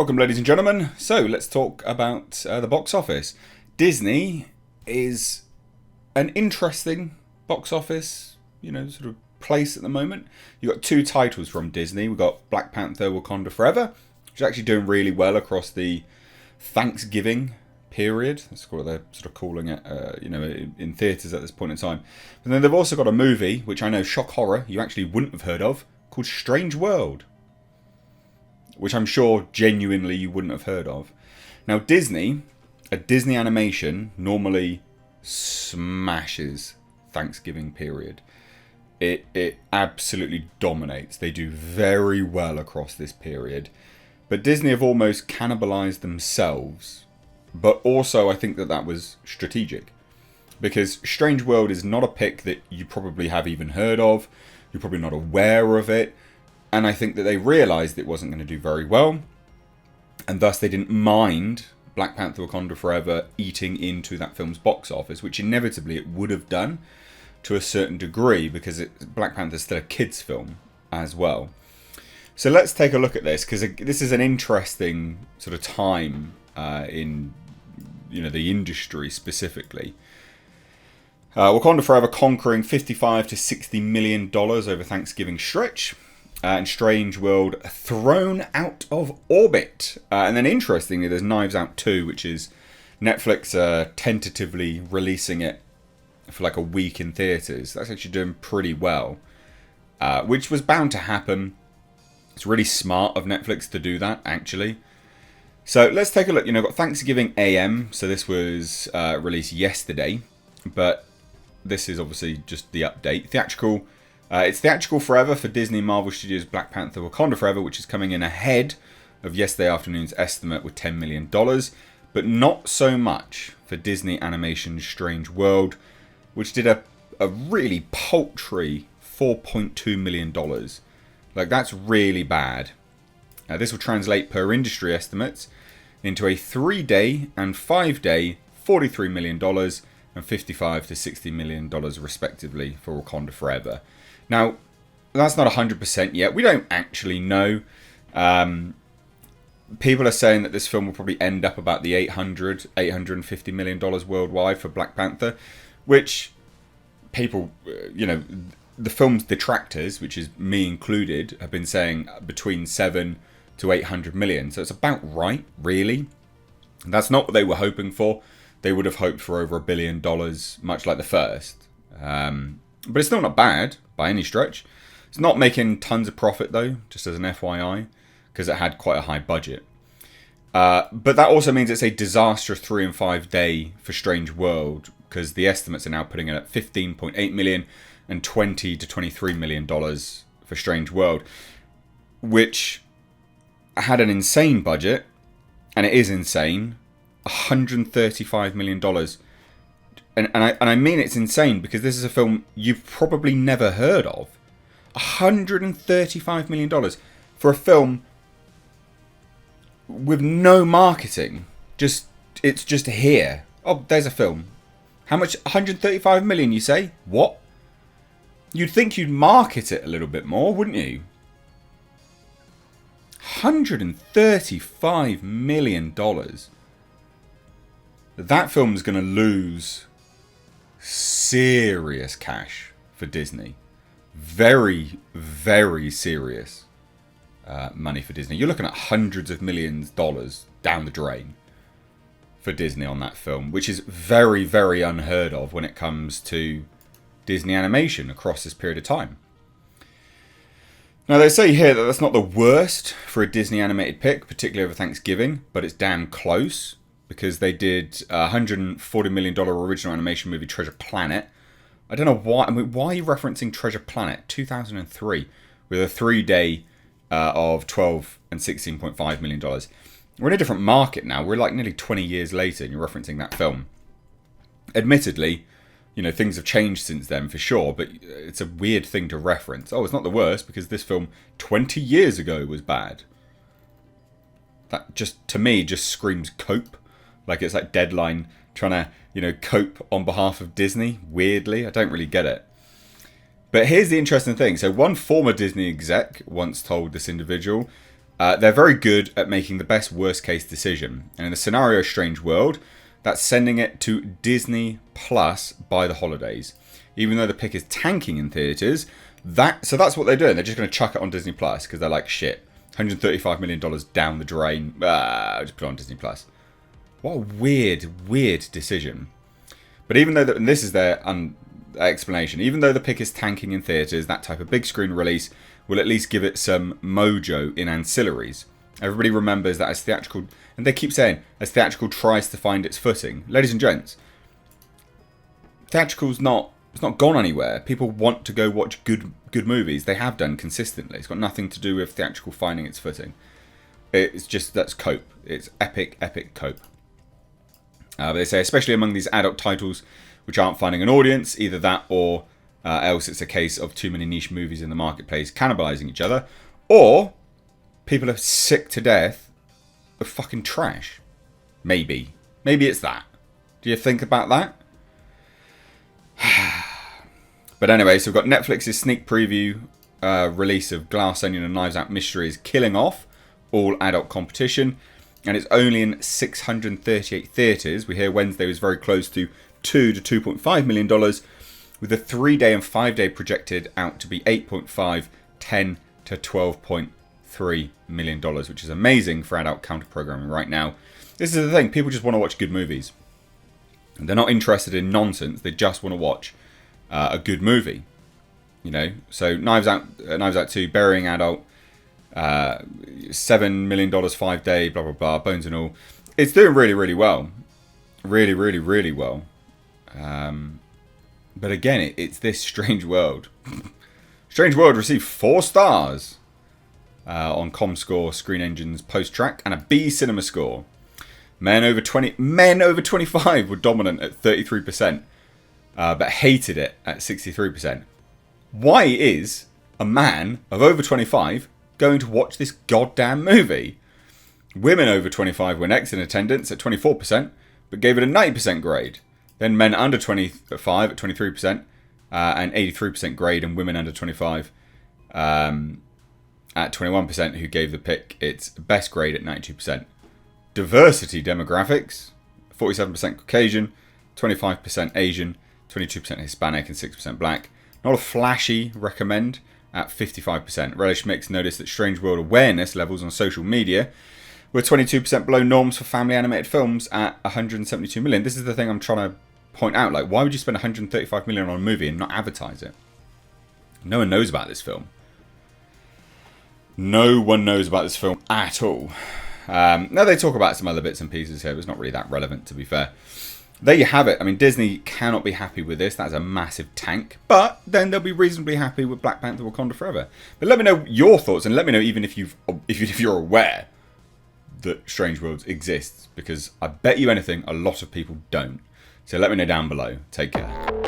Welcome, ladies and gentlemen. So let's talk about the box office. Disney is an interesting box office, sort of place at the moment. You've got two titles from Disney. We've got Black Panther: Wakanda Forever, which is actually doing really well across the Thanksgiving period. That's what they're sort of calling it, in theatres at this point in time. And then they've also got a movie, which I know, shock horror, you actually wouldn't have heard of, called Strange World, which I'm sure genuinely you wouldn't have heard of. Now, a Disney animation normally smashes Thanksgiving period. It absolutely dominates. They do very well across this period. But Disney have almost cannibalized themselves. But also, I think that was strategic. Because Strange World is not a pick that you probably have even heard of. You're probably not aware of it. And I think that they realised it wasn't going to do very well. And thus they didn't mind Black Panther: Wakanda Forever eating into that film's box office, which inevitably it would have done to a certain degree, because Black Panther is still a kids' film as well. So let's take a look at this, because this is an interesting sort of time in the industry specifically. Wakanda Forever conquering $55 to $60 million over Thanksgiving stretch. And Strange World thrown out of orbit. And then interestingly, there's Knives Out 2, which is Netflix tentatively releasing it for like a week in theatres. That's actually doing pretty well, which was bound to happen. It's really smart of Netflix to do that, actually. So let's take a look. Got Thanksgiving AM. So this was released yesterday, but this is obviously just the update. Theatrical. It's theatrical forever for Disney Marvel Studios' Black Panther: Wakanda Forever, which is coming in ahead of yesterday afternoon's estimate with $10 million. But not so much for Disney Animation's Strange World, which did a really paltry $4.2 million. Like, that's really bad. This will translate per industry estimates into a 3-day and 5-day $43 million and $55 to $60 million respectively for Wakanda Forever. Now, that's not 100% yet. We don't actually know. People are saying that this film will probably end up about the $850 million worldwide for Black Panther, which people, the film's detractors, which is me included, have been saying between 7 to 800 million. So it's about right, really. That's not what they were hoping for. They would have hoped for over $1 billion, much like the first. But it's still not bad by any stretch. It's not making tons of profit though, just as an FYI, because it had quite a high budget. But that also means it's a disastrous 3 and 5 day for Strange World, because the estimates are now putting it at $15.8 million and $20 to $23 million for Strange World, which had an insane budget, and it is insane, $135 million. And I mean it's insane, because this is a film you've probably never heard of. $135 million for a film with no marketing. It's just here. Oh, there's a film. How much? 135 million, you say? What? You'd think you'd market it a little bit more, wouldn't you? $135 million. That film's going to lose serious cash for Disney. Very, very serious money for Disney. You're looking at hundreds of millions of dollars down the drain for Disney on that film, which is very, very unheard of when it comes to Disney animation across this period of time. Now, they say here that that's not the worst for a Disney animated pick, particularly over Thanksgiving, but it's damn close, because they did a $140 million original animation movie, Treasure Planet. I don't know why. I mean, why are you referencing Treasure Planet? 2003, with a 3-day of $12 and $16.5 million. We're in a different market now. We're like nearly 20 years later, and you're referencing that film. Admittedly, things have changed since then for sure, but it's a weird thing to reference. Oh, it's not the worst, because this film 20 years ago was bad. That just, to me, just screams cope. Like it's like Deadline trying to, cope on behalf of Disney. Weirdly, I don't really get it. But here's the interesting thing. So one former Disney exec once told this individual, They're very good at making the best worst case decision. And in the scenario Strange World, that's sending it to Disney Plus by the holidays. Even though the pick is tanking in theatres, so that's what they're doing. They're just going to chuck it on Disney Plus because they're like, shit, $135 million down the drain. Just put it on Disney Plus. What a weird decision. But even though, and this is their explanation, even though the pick is tanking in theatres, that type of big screen release will at least give it some mojo in ancillaries. Everybody remembers that as theatrical, and they keep saying, as theatrical tries to find its footing. Ladies and gents, theatrical's it's not gone anywhere. People want to go watch good movies. They have done consistently. It's got nothing to do with theatrical finding its footing. It's just, that's cope. It's epic cope. But they say, especially among these adult titles which aren't finding an audience, either that or else it's a case of too many niche movies in the marketplace cannibalizing each other, or people are sick to death of fucking trash. Maybe it's that. Do you think about that? But anyway, so we've got Netflix's sneak preview release of Glass Onion and Knives Out Mysteries killing off all adult competition, and it's only in 638 theatres. We hear Wednesday was very close to $2 to $2.5 million, with the 3-day and 5-day projected out to be 8.5, 10 to 12.3 million dollars, which is amazing for adult counter programming right now. This is the thing, people just want to watch good movies. And they're not interested in nonsense, they just want to watch a good movie. You know, so Knives Out 2, Burying Adult, $7 million 5-day, blah blah blah, bones and all. It's doing really well. Really well. But again, it's this Strange World. Strange World received 4 stars on ComScore, Screen Engine's post track, and a B Cinema score. Men over 25 were dominant at 33%, but hated it at 63%. Why is a man of over 25 going to watch this goddamn movie? Women over 25 were next in attendance at 24%, but gave it a 90% grade. Then men under 25 at 23%, and 83% grade, and women under 25 at 21%, who gave the pick its best grade at 92%. Diversity demographics: 47% Caucasian, 25% Asian, 22% Hispanic, and 6% Black. Not a flashy recommend at 55%. Relish Mix noticed that Strange World awareness levels on social media were 22% below norms for family animated films at 172 million. This is the thing I'm trying to point out. Like, why would you spend 135 million on a movie and not advertise it? No one knows about this film. No one knows about this film at all. Now they talk about some other bits and pieces here, but it's not really that relevant, to be fair. There you have it. I mean, Disney cannot be happy with this. That's a massive tank. But then they'll be reasonably happy with Black Panther: Wakanda Forever. But let me know your thoughts, and let me know even if you're aware that Strange Worlds exists, because I bet you anything a lot of people don't. So let me know down below. Take care.